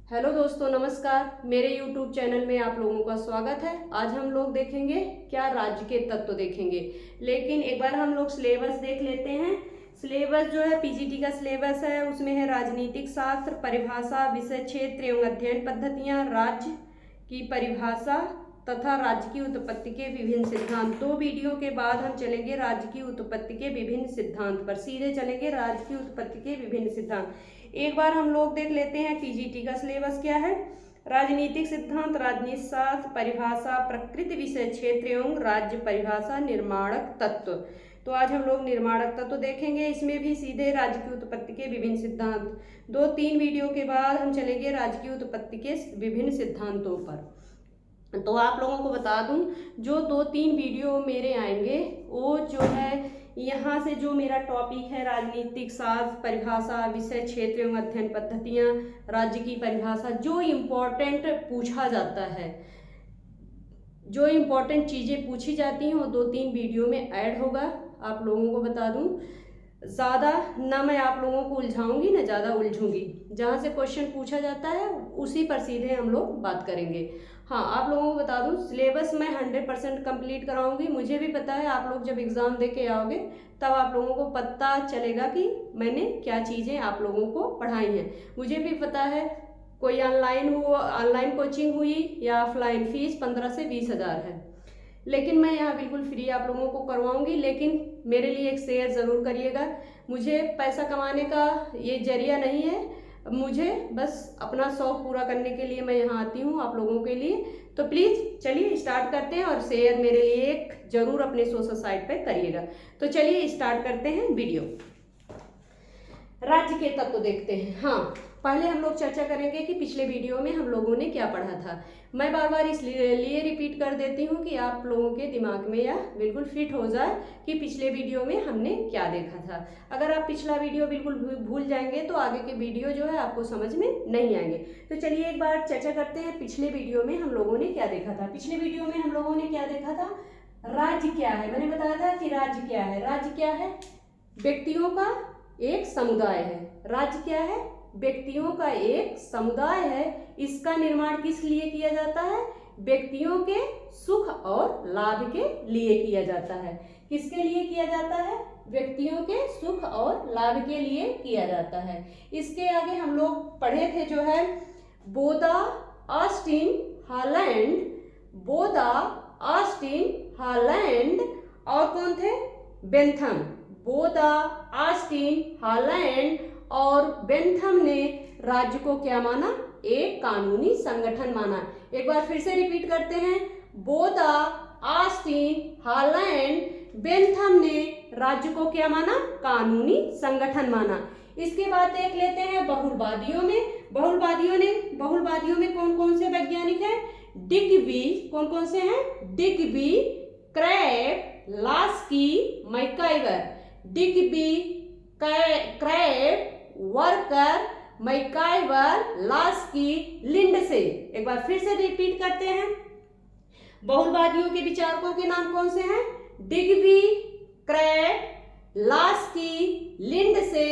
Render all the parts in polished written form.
Hello दोस्तों, नमस्कार। मेरे YouTube चैनल में आप लोगों का स्वागत है। आज हम लोग देखेंगे क्या राज्य के तत्व देखेंगे, लेकिन एक बार हम लोग सिलेबस देख लेते हैं। सिलेबस जो है पीजीटी का सिलेबस है, उसमें है राजनीतिक शास्त्र, परिभाषा, विषय क्षेत्र एवं अध्ययन पद्धतियाँ, राज्य की परिभाषा तथा राज्य की उत्पत्ति के विभिन्न सिद्धांत। 2 वीडियो के बाद हम चलेंगे राज्य की उत्पत्ति के विभिन्न सिद्धांत पर, सीधे चलेंगे राज्य की उत्पत्ति के विभिन्न सिद्धांत। एक बार हम लोग देख लेते हैं टीजीटी का सिलेबस क्या है। राजनीतिक सिद्धांत, राजनीति शास्त्र, परिभाषा, प्रकृति विषय क्षेत्र एवं राज्य परिभाषा, निर्माणक तत्व। तो आज हम लोग निर्माणक तत्व देखेंगे। इसमें भी सीधे राज्य की उत्पत्ति के विभिन्न सिद्धांत। 2-3 वीडियो के बाद हम चलेंगे राज्य की उत्पत्ति के विभिन्न सिद्धांतों पर। तो आप लोगों को बता दूं, जो 2-3 वीडियो मेरे आएंगे वो जो है यहाँ से जो मेरा टॉपिक है राजनीतिक शास्त्र, परिभाषा, विषय क्षेत्र एवं अध्ययन पद्धतियाँ, राज्य की परिभाषा, जो इम्पोर्टेंट पूछा जाता है, जो इम्पोर्टेंट चीज़ें पूछी जाती हैं वो 2-3 वीडियो में ऐड होगा। आप लोगों को बता दूं, ज़्यादा ना मैं आप लोगों को उलझाऊंगी ना ज़्यादा उलझूंगी। जहाँ से क्वेश्चन पूछा जाता है उसी पर सीधे हम लोग बात करेंगे। हाँ, आप लोगों को बता दूं, सिलेबस मैं 100% कंप्लीट कराऊंगी। मुझे भी पता है आप लोग जब एग्ज़ाम दे के आओगे तब आप लोगों को पता चलेगा कि मैंने क्या चीज़ें आप लोगों को पढ़ाई हैं। मुझे भी पता है कोई ऑनलाइन कोचिंग हुई या ऑफलाइन, फीस 15 से 20 हज़ार है, लेकिन मैं यहाँ बिल्कुल फ्री आप लोगों को करवाऊंगी। लेकिन मेरे लिए एक शेयर ज़रूर करिएगा। मुझे पैसा कमाने का ये जरिया नहीं है, मुझे बस अपना शौक पूरा करने के लिए मैं यहाँ आती हूँ आप लोगों के लिए। तो प्लीज़ चलिए स्टार्ट करते हैं, और शेयर मेरे लिए एक ज़रूर अपने सोशल साइट पे करिएगा। तो चलिए स्टार्ट करते हैं वीडियो। राज्य के तत्व देखते हैं। हाँ, पहले हम लोग चर्चा करेंगे कि पिछले वीडियो में हम लोगों ने क्या पढ़ा था। मैं बार बार इसलिए रिपीट कर देती हूँ कि आप लोगों के दिमाग में यह बिल्कुल फिट हो जाए कि पिछले वीडियो में हमने क्या देखा था। अगर आप पिछला वीडियो बिल्कुल भूल जाएंगे तो आगे के वीडियो जो है आपको समझ में नहीं आएंगे। तो चलिए एक बार चर्चा करते हैं पिछले वीडियो में हम लोगों ने क्या देखा था। पिछले वीडियो में हम लोगों ने क्या देखा था, राज्य क्या है। मैंने बताया था कि राज्य क्या है। राज्य क्या है, व्यक्तियों का एक समुदाय है। राज्य क्या है, व्यक्तियों का एक समुदाय है। इसका निर्माण किस लिए किया जाता है, व्यक्तियों के सुख और लाभ के लिए किया जाता है। किसके लिए किया जाता है, व्यक्तियों के सुख और लाभ के लिए किया जाता है। इसके आगे हम लोग पढ़े थे जो है बोदा, ऑस्टिन, हॉलैंड, बोदा, ऑस्टिन, हॉलैंड और कौन थे, बेंथम। बोदा, ऑस्टिन, हॉलैंड और बेंथम ने राज्य को क्या माना, एक कानूनी संगठन माना। एक बार फिर से रिपीट करते हैं, बोदा, ऑस्टिन, हॉलैंड, बेंथम ने राज्य को क्या माना, कानूनी संगठन माना। इसके बाद देख लेते हैं बहुलवादियों में। बहुलवादियों में कौन कौन से वैज्ञानिक हैं, डिग्बी, कौन कौन से हैं, Digby, Krabbe, Laski, MacIver. Digby, Krabbe, Barker, MacIver, Laski, Lindsay. एक बार फिर से रिपीट करते हैं, बहुलवादियों के विचारकों के नाम कौन से हैं, Digby, Krabbe, Laski, Lindsay,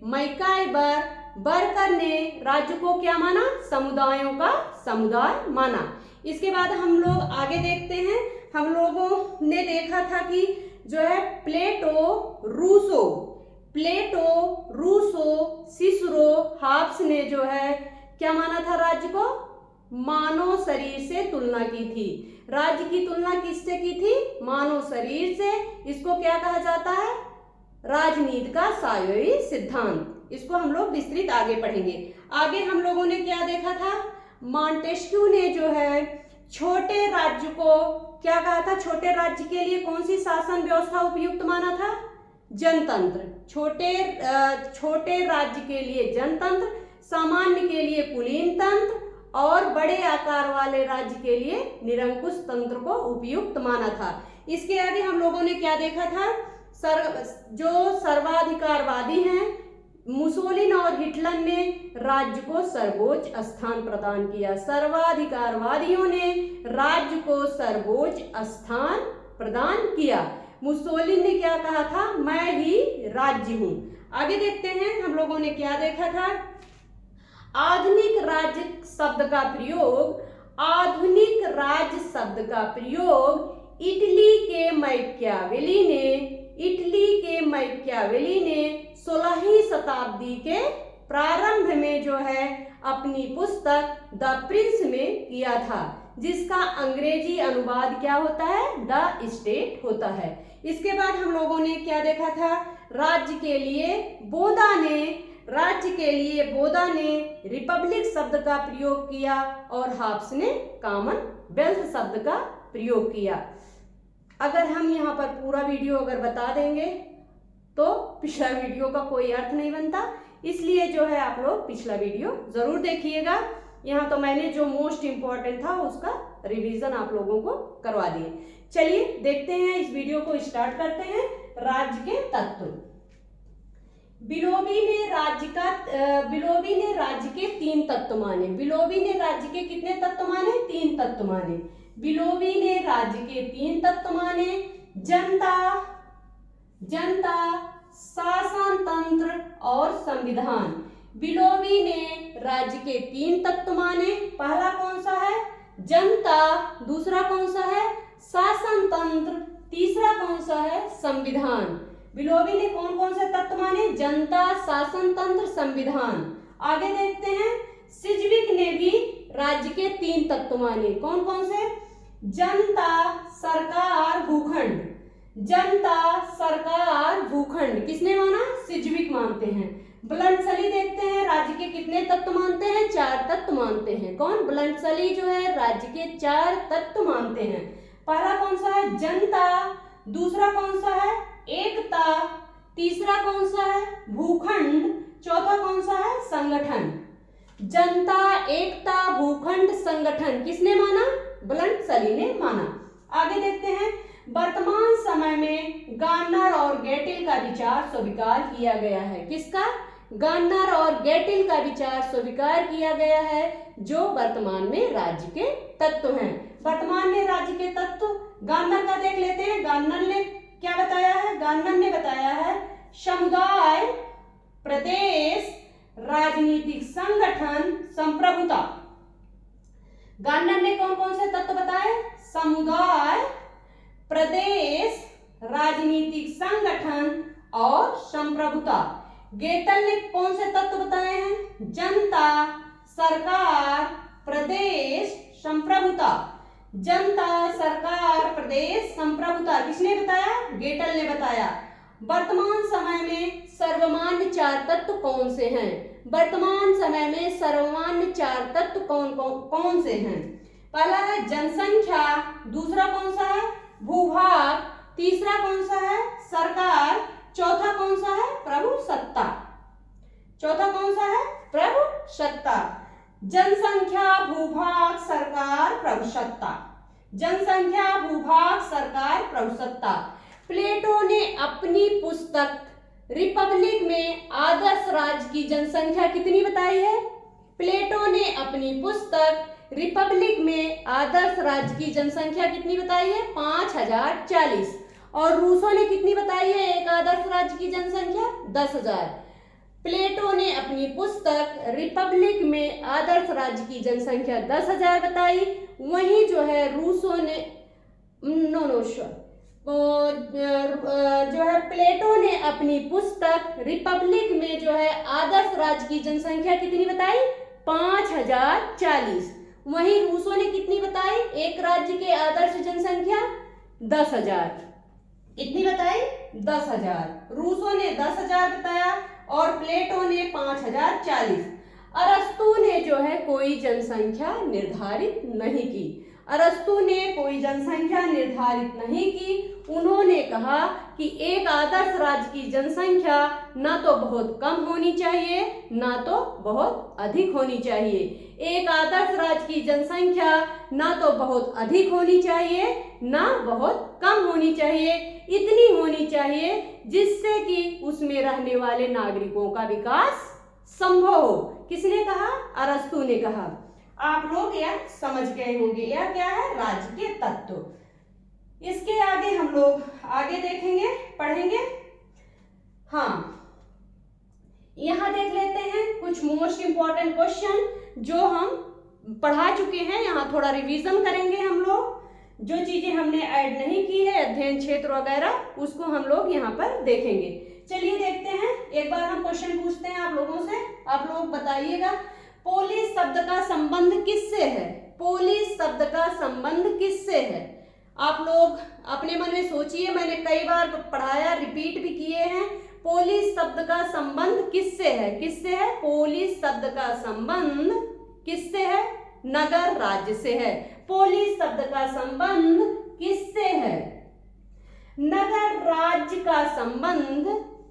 MacIver. Barker ने राज्य को क्या माना, समुदायों का समुदाय माना। इसके बाद हम लोग आगे देखते हैं। हम लोगों ने देखा था कि जो है प्लेटो, रूसो, सिसरो, हाब्स ने जो है क्या माना था, राज्य को मानव शरीर से तुलना की थी। राज्य की तुलना किससे की थी, मानव शरीर से। इसको क्या कहा जाता है, राजनीति का सायोई सिद्धांत। इसको हम लोग विस्तृत आगे पढ़ेंगे। आगे हम लोगों ने क्या देखा था, मॉन्टेस्क्यू ने जो है छोटे राज्य को क्या कहा था, छोटे राज्य के लिए कौन सी शासन व्यवस्था उपयुक्त माना था, जनतंत्र। छोटे राज्य के लिए जनतंत्र, सामान्य के लिए कुलीन तंत्र और बड़े आकार वाले राज्य के लिए निरंकुश तंत्र को उपयुक्त माना था। इसके आगे हम लोगों ने क्या देखा था, जो सर्वाधिकारवादी हैं, मुसोलिन और हिटलर ने राज्य को सर्वोच्च स्थान प्रदान किया। सर्वाधिकारवादियों ने राज्य को सर्वोच्च स्थान प्रदान किया। मुसोलिन ने क्या कहा था, मैं ही राज्य हूं। आगे देखते हैं हम लोगों ने क्या देखा था, आधुनिक राज्य शब्द का प्रयोग, आधुनिक राज्य शब्द का प्रयोग इटली के मैकियावेली ने 16वीं शताब्दी के प्रारंभ में जो है अपनी पुस्तक द प्रिंस में किया था, जिसका अंग्रेजी अनुवाद क्या होता है? द स्टेट होता है। इसके बाद हम लोगों ने क्या देखा था? राज्य के लिए बोधा ने रिपब्लिक शब्द का प्रयोग किया और हाब्स ने कॉमनवेल्थ शब्द का प्रयोग किया। अगर हम यहाँ पर पूरा वीडियो अगर बता देंगे तो पिछला वीडियो का कोई अर्थ नहीं बनता, इसलिए जो है आप लोग पिछला वीडियो जरूर देखिएगा। यहाँ तो मैंने जो मोस्ट इम्पोर्टेंट था उसका रिवीजन आप लोगों को करवा दिए। चलिए देखते हैं, इस वीडियो को स्टार्ट करते हैं। राज्य के तत्व। बिलोबी ने राज्य के 3 तत्व माने। बिलोबी ने राज्य के कितने तत्व माने? 3 तत्व माने। बिलोबी ने राज्य के 3 तत्व माने। जनता, शासन तंत्र और संविधान। बिलोबी ने राज्य के 3 तत्व माने। पहला कौन सा है? जनता। दूसरा कौन सा है? शासन तंत्र। तीसरा कौन सा है? संविधान। बिलोबी ने कौन कौन से तत्व माने? जनता, शासन तंत्र, संविधान। आगे देखते हैं, सिजविक ने भी राज्य के 3 तत्व माने। कौन कौन से? जनता, सरकार, भूखंड। जनता, सरकार, भूखंड किसने माना? सिजविक मानते हैं। ब्लंटसली देखते हैं, राज्य के कितने तत्व मानते हैं? 4 तत्व मानते हैं। कौन? ब्लंटसली जो है राज्य के 4 तत्व मानते हैं। पहला कौन सा है? जनता। दूसरा कौन सा है? एकता। तीसरा कौन सा है? भूखंड। चौथा कौन सा है? संगठन। जनता, एकता, भूखंड, संगठन किसने माना? ब्लंटसली ने माना। आगे देखते हैं, वर्तमान समय में गार्नर और गेटिल का विचार स्वीकार किया गया है। किसका? गार्नर और गेटिल का विचार स्वीकार किया गया है, जो वर्तमान में राज्य के तत्व हैं। वर्तमान में राज्य के तत्व गार्नर का देख लेते हैं। गार्नर ने क्या बताया है? गार्नर ने बताया है समुदाय, प्रदेश, राजनीतिक संगठन, संप्रभुता। गार्नर ने कौन कौन से तत्व बताए? समुदाय, प्रदेश, राजनीतिक संगठन और संप्रभुता। गेटल ने कौन से तत्व बताए हैं? जनता, सरकार, प्रदेश, संप्रभुता। जनता, सरकार, प्रदेश, संप्रभुता किसने बताया? गेटल ने बताया। वर्तमान समय में सर्वमान्य 4 तत्व कौन से हैं? वर्तमान समय में सर्वमान्य 4 तत्व कौन से हैं? पहला है जनसंख्या। दूसरा कौन सा है? भूभाग। तीसरा कौन सा है? सरकार। चौथा कौन सा है? प्रभुसत्ता। चौथा कौन सा है? प्रभुसत्ता। जनसंख्या, भूभाग, सरकार, प्रभुसत्ता। जनसंख्या, भूभाग, सरकार, प्रभुसत्ता। प्लेटो ने अपनी पुस्तक रिपब्लिक में आदर्श राज्य की जनसंख्या कितनी बताई है? प्लेटो ने अपनी पुस्तक रिपब्लिक में आदर्श राज्य की जनसंख्या कितनी बताई है? 5040। और रूसो ने कितनी बताई है एक आदर्श राज्य की जनसंख्या? 10,000। प्लेटो ने अपनी पुस्तक रिपब्लिक में आदर्श राज्य की जनसंख्या 10,000 बताई। वहीं जो है रूसो ने जो है प्लेटो ने अपनी पुस्तक रिपब्लिक में जो है आदर्श राज्य की जनसंख्या कितनी बताई? 5040। वहीं रूसो ने कितनी बताई एक राज्य के आदर्श जनसंख्या? 10,000। कितनी बताई? 10,000। रूसो ने 10,000 बताया और प्लेटो ने 5040। अरस्तु ने जो है कोई जनसंख्या निर्धारित नहीं की। अरस्तु ने कोई जनसंख्या निर्धारित नहीं की। उन्होंने कहा कि एक आदर्श राज्य की जनसंख्या ना तो बहुत कम होनी चाहिए ना तो बहुत अधिक होनी चाहिए। एक आदर्श राज्य की जनसंख्या ना तो बहुत अधिक होनी चाहिए ना बहुत कम होनी चाहिए, इतनी होनी चाहिए जिससे कि उसमें रहने वाले नागरिकों का विकास संभव हो। किसने कहा? अरस्तु ने कहा। आप लोग यह समझ गए होंगे, यह क्या है? राज्य के तत्व। इसके आगे हम लोग आगे देखेंगे, पढ़ेंगे। हाँ, यहाँ देख लेते हैं कुछ मोस्ट इंपॉर्टेंट क्वेश्चन जो हम पढ़ा चुके हैं। यहाँ थोड़ा रिवीजन करेंगे हम लोग, जो चीजें हमने ऐड नहीं की है, अध्ययन क्षेत्र वगैरह, उसको हम लोग यहाँ पर देखेंगे। चलिए देखते हैं, एक बार हम क्वेश्चन पूछते हैं आप लोगों से, आप लोग बताइएगा पोलिस शब्द का संबंध किससे है? पोलिस शब्द का संबंध किससे है? आप लोग अपने मन में सोचिए, मैंने कई बार पढ़ाया, रिपीट भी किए हैं। पोलिस शब्द का संबंध किससे है? किससे है? पोलिस शब्द का संबंध किससे है? नगर राज्य से है। पोलिस शब्द का संबंध किससे है? नगर राज्य का संबंध,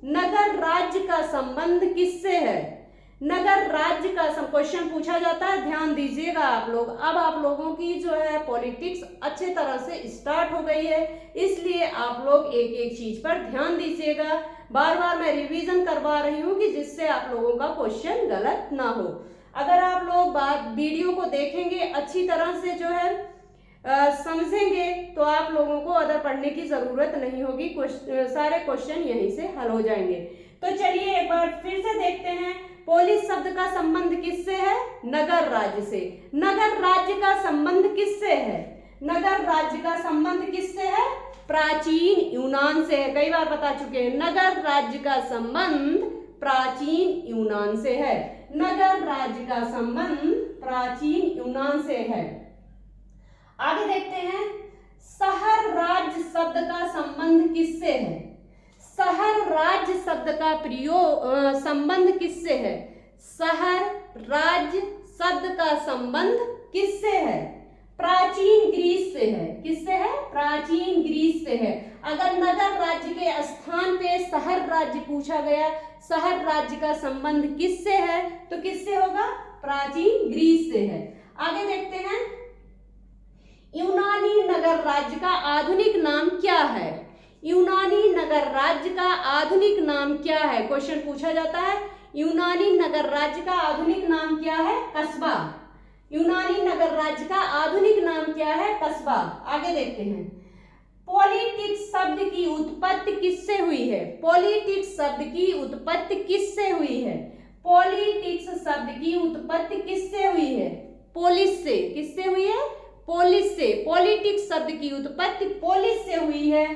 नगर राज्य का संबंध किससे है? नगर राज्य का क्वेश्चन पूछा जाता है, ध्यान दीजिएगा आप लोग। अब आप लोगों की जो है पॉलिटिक्स अच्छे तरह से स्टार्ट हो गई है, इसलिए आप लोग एक एक चीज पर ध्यान दीजिएगा। बार बार मैं रिवीजन करवा रही हूँ कि जिससे आप लोगों का क्वेश्चन गलत ना हो। अगर आप लोग वीडियो को देखेंगे, अच्छी तरह से जो है समझेंगे, तो आप लोगों को अदर पढ़ने की जरूरत नहीं होगी, सारे क्वेश्चन यहीं से हल हो जाएंगे। तो चलिए एक बार फिर से देखते हैं, पोलिस शब्द का संबंध किससे है? नगर राज्य से। नगर राज्य का संबंध किससे है? नगर राज्य का संबंध किससे है? प्राचीन यूनान से है। कई बार बता चुके हैं, नगर राज्य का संबंध प्राचीन यूनान से है। नगर राज्य का संबंध प्राचीन यूनान से है। आगे देखते हैं, शहर राज्य शब्द का संबंध किससे है? शहर राज्य शब्द का प्रयोग संबंध किससे है? शहर राज्य शब्द का संबंध किससे है? प्राचीन ग्रीस से है। किससे है? प्राचीन ग्रीस से है। अगर नगर राज्य के स्थान पे शहर राज्य पूछा गया, शहर राज्य का संबंध किससे है, तो किससे होगा? प्राचीन ग्रीस से है। आगे देखते हैं, यूनानी नगर राज्य का आधुनिक नाम क्या है? यूनानी नगर राज्य का आधुनिक नाम क्या है? क्वेश्चन पूछा जाता है, यूनानी नगर राज्य का आधुनिक नाम क्या है? कस्बा। यूनानी नगर राज्य का आधुनिक नाम क्या है? कस्बा। आगे देखते हैं, पॉलिटिक्स शब्द की उत्पत्ति किससे हुई है? पॉलिटिक्स शब्द की उत्पत्ति किससे हुई है? पॉलिटिक्स शब्द की उत्पत्ति किससे हुई है? पोलिस से। किससे हुई है? पोलिस से। पॉलिटिक्स शब्द की उत्पत्ति पोलिस से हुई है।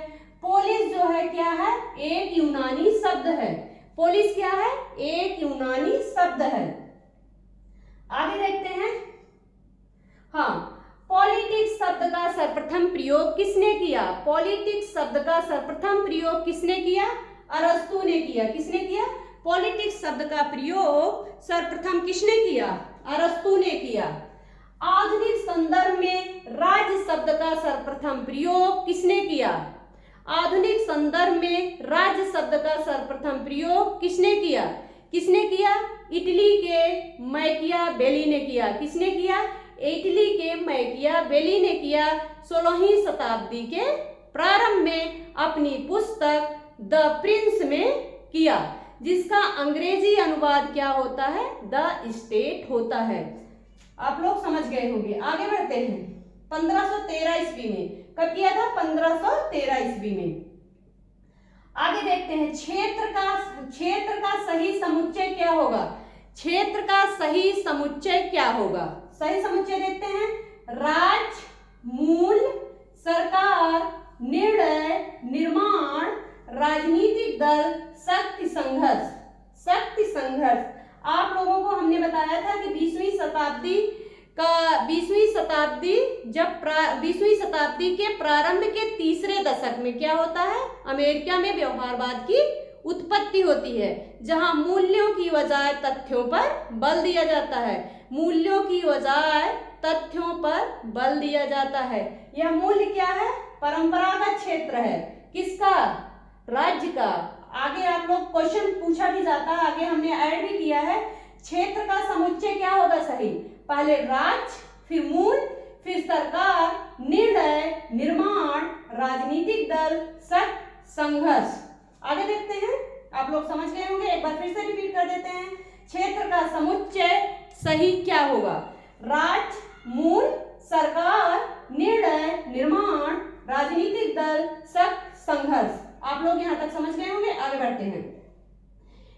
पोलिस जो है क्या है? एक यूनानी शब्द है। पोलिस क्या है? एक यूनानी शब्द है। आगे देखते हैं, हाँ, पॉलिटिक्स शब्द का सर्वप्रथम प्रयोग किसने किया? पॉलिटिक्स शब्द का सर्वप्रथम प्रयोग किसने किया? अरस्तु ने किया। किसने किया? पॉलिटिक्स शब्द का प्रयोग सर्वप्रथम किसने किया? अरस्तु ने किया। आधुनिक संदर्भ में राज्य शब्द का सर्वप्रथम प्रयोग किसने किया? आधुनिक संदर्भ में राज्य शब्द का सर्वप्रथम प्रयोग किसने किया? किसने किया? इटली के मैकियावेली ने किया। किसने किया? इटली के मैकियावेली ने किया। 16वीं शताब्दी के प्रारंभ में अपनी पुस्तक द प्रिंस में किया, जिसका अंग्रेजी अनुवाद क्या होता है? द स्टेट होता है। आप लोग समझ गए होंगे। आगे बढ़ते हैं, 1513 ईस्वी में। कब किया था? 1513 ईस्वी में। आगे देखते हैं, क्षेत्र का सही समुच्चय क्या होगा? क्षेत्र का सही समुच्चय क्या होगा? सही समुच्चय देखते हैं, राज्य, मूल, सरकार, निर्णय, निर्माण, राजनीतिक दल, शक्ति संघर्ष। शक्ति संघर्ष। आप लोगों को हमने बताया था कि 20वीं शताब्दी के प्रारंभ के तीसरे दशक में क्या होता है? अमेरिका में व्यवहारवाद की उत्पत्ति होती है, जहां मूल्यों की बजाय तथ्यों पर बल दिया जाता है। मूल्यों की बजाय तथ्यों पर बल दिया जाता है। यह मूल्य क्या है? परंपरागत क्षेत्र है। किसका? राज्य का। आगे आप लोग क्वेश्चन पूछा भी जाता है, आगे हमने ऐड भी किया है। क्षेत्र का समुच्चय क्या होगा सही? पहले राज्य, फिर मूल, फिर सरकार, निर्णय, निर्माण, राजनीतिक दल, शक्ति संघर्ष। आगे देखते हैं, आप लोग समझ गए होंगे, एक बार फिर से रिपीट कर देते हैं। क्षेत्र का समुच्चय सही क्या होगा? राज्य, मूल, सरकार, निर्णय, निर्माण, राजनीतिक दल, शक्ति संघर्ष। आप लोग यहां तक समझ गए होंगे। आगे बढ़ते हैं,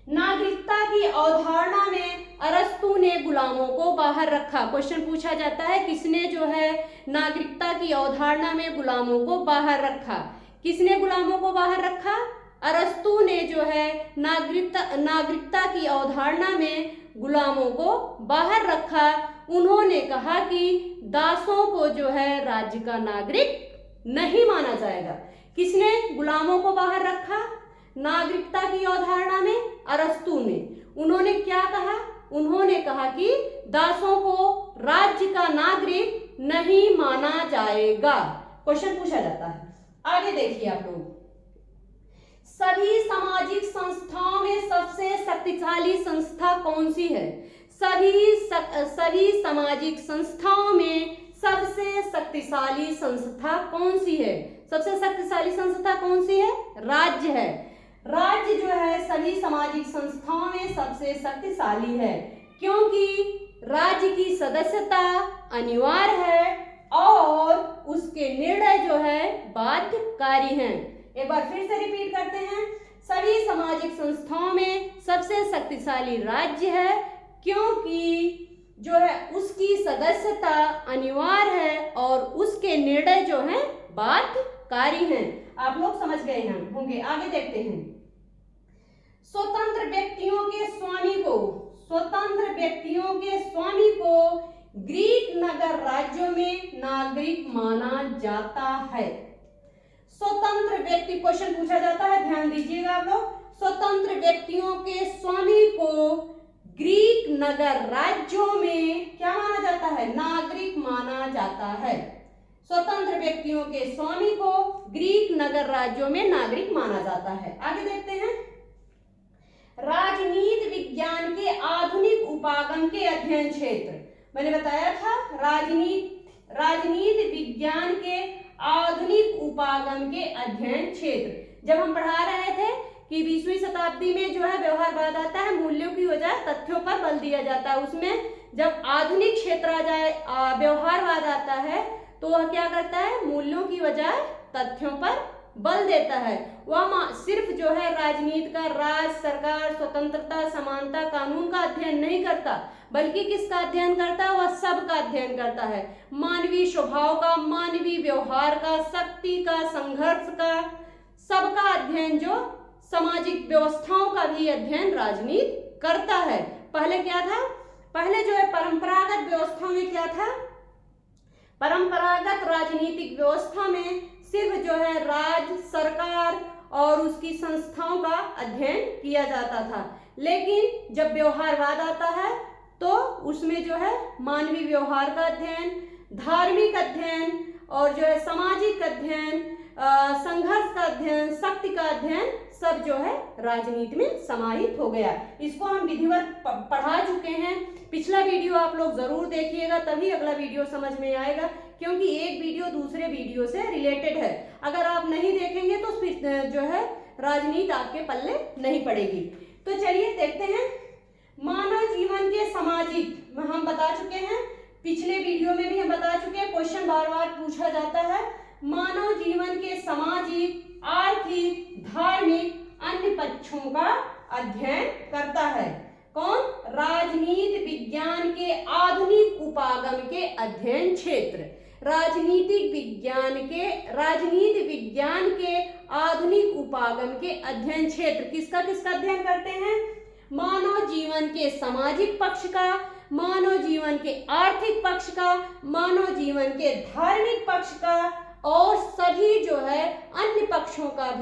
नागरिकता की अवधारणा में अरस्तु ने गुलामों को बाहर रखा। क्वेश्चन पूछा जाता है किसने जो है नागरिकता की अवधारणा में गुलामों को बाहर रखा। किसने गुलामों को बाहर रखा? अरस्तु ने जो है नागरिकता की अवधारणा में गुलामों को बाहर रखा। उन्होंने कहा कि दासों को जो है राज्य का नागरिक नहीं माना जाएगा। किसने गुलामों को बाहर रखा नागरिकता की अवधारणा में? अरस्तु ने। उन्होंने क्या कहा? उन्होंने कहा कि दासों को राज्य का नागरिक नहीं माना जाएगा। क्वेश्चन पूछा जाता है। आगे देखिए आप लोग, सभी सामाजिक संस्थाओं में सबसे शक्तिशाली संस्था कौन सी है? सभी सामाजिक संस्थाओं में सबसे शक्तिशाली संस्था कौन सी है? सबसे शक्तिशाली संस्था कौन सी है? राज्य है। राज्य जो है सभी सामाजिक संस्थाओं में सबसे शक्तिशाली है, क्योंकि राज्य की सदस्यता अनिवार्य है और उसके निर्णय जो है बाध्यकारी हैं। एक बार फिर से रिपीट करते हैं, सभी सामाजिक संस्थाओं में सबसे शक्तिशाली राज्य है, क्योंकि जो है उसकी सदस्यता अनिवार्य है और उसके निर्णय जो हैं बाध्यकारी हैं। आप लोग समझ गए हैं होंगे। आगे देखते हैं, स्वतंत्र व्यक्तियों के स्वामी को ग्रीक नगर राज्यों में नागरिक माना जाता है। स्वतंत्र व्यक्ति, क्वेश्चन पूछा जाता है, ध्यान दीजिएगा आप लोग। स्वतंत्र व्यक्तियों के स्वामी को ग्रीक नगर राज्यों में क्या माना जाता है? नागरिक माना जाता है। स्वतंत्र व्यक्तियों के स्वामी को ग्रीक नगर राज्यों में नागरिक माना जाता है। आगे देखते हैं, राजनीति विज्ञान के आधुनिक उपागम के अध्ययन क्षेत्र। मैंने बताया था राजनीति विज्ञान के आधुनिक उपागम के अध्ययन क्षेत्र। जब हम पढ़ा रहे थे कि 20वीं शताब्दी में जो है व्यवहारवाद आता है, मूल्यों की बजाय तथ्यों पर बल दिया जाता है। उसमें जब आधुनिक क्षेत्र आ जाए, व्यवहारवाद आता है, तो वह क्या करता है? मूल्यों की बजाय तथ्यों पर बल देता है। वह सिर्फ जो है राजनीति का, राज, सरकार, स्वतंत्रता, समानता, कानून का अध्ययन नहीं करता, बल्कि किसका अध्ययन करता है? वह सब का अध्ययन करता है। मानवीय स्वभाव का, मानवीय व्यवहार का, शक्ति का, संघर्ष का, सबका अध्ययन, जो सामाजिक व्यवस्थाओं का भी अध्ययन राजनीति करता है। पहले क्या था? पहले जो है परंपरागत व्यवस्था में क्या था? परंपरागत राजनीतिक व्यवस्था में सिर्फ जो है राज, सरकार और उसकी संस्थाओं का अध्ययन किया जाता था। लेकिन जब व्यवहारवाद आता है तो उसमें जो है मानवीय व्यवहार का अध्ययन, धार्मिक अध्ययन और जो है सामाजिक अध्ययन, संघर्ष का अध्ययन, शक्ति का अध्ययन सब जो है राजनीति में समाहित हो गया। इसको हम विधिवत पढ़ा चुके हैं। पिछला वीडियो आप लोग जरूर देखिएगा, तभी अगला वीडियो समझ में आएगा, क्योंकि एक वीडियो दूसरे वीडियो से रिलेटेड है। अगर आप नहीं देखेंगे तो फिर जो है राजनीति आपके पल्ले नहीं पड़ेगी। तो चलिए देखते हैं, मानव जीवन के सामाजिक में हम बता चुके हैं, पिछले वीडियो में भी हम बता चुके हैं। क्वेश्चन बार बार पूछा जाता है, मानव जीवन के सामाजिक, आर्थिक, धार्मिक अन्य पक्षों का अध्ययन करता है। कौन? राजनीति विज्ञान के आधुनिक उपागम के अध्ययन क्षेत्र। राजनीति विज्ञान के आधुनिक उपागम के अध्ययन क्षेत्र किसका अध्ययन करते हैं? मानव जीवन के सामाजिक पक्ष का, मानव जीवन के आर्थिक पक्ष का, मानव जीवन के धार्मिक पक्ष का और सभी जो है अन्य पक्षों का भी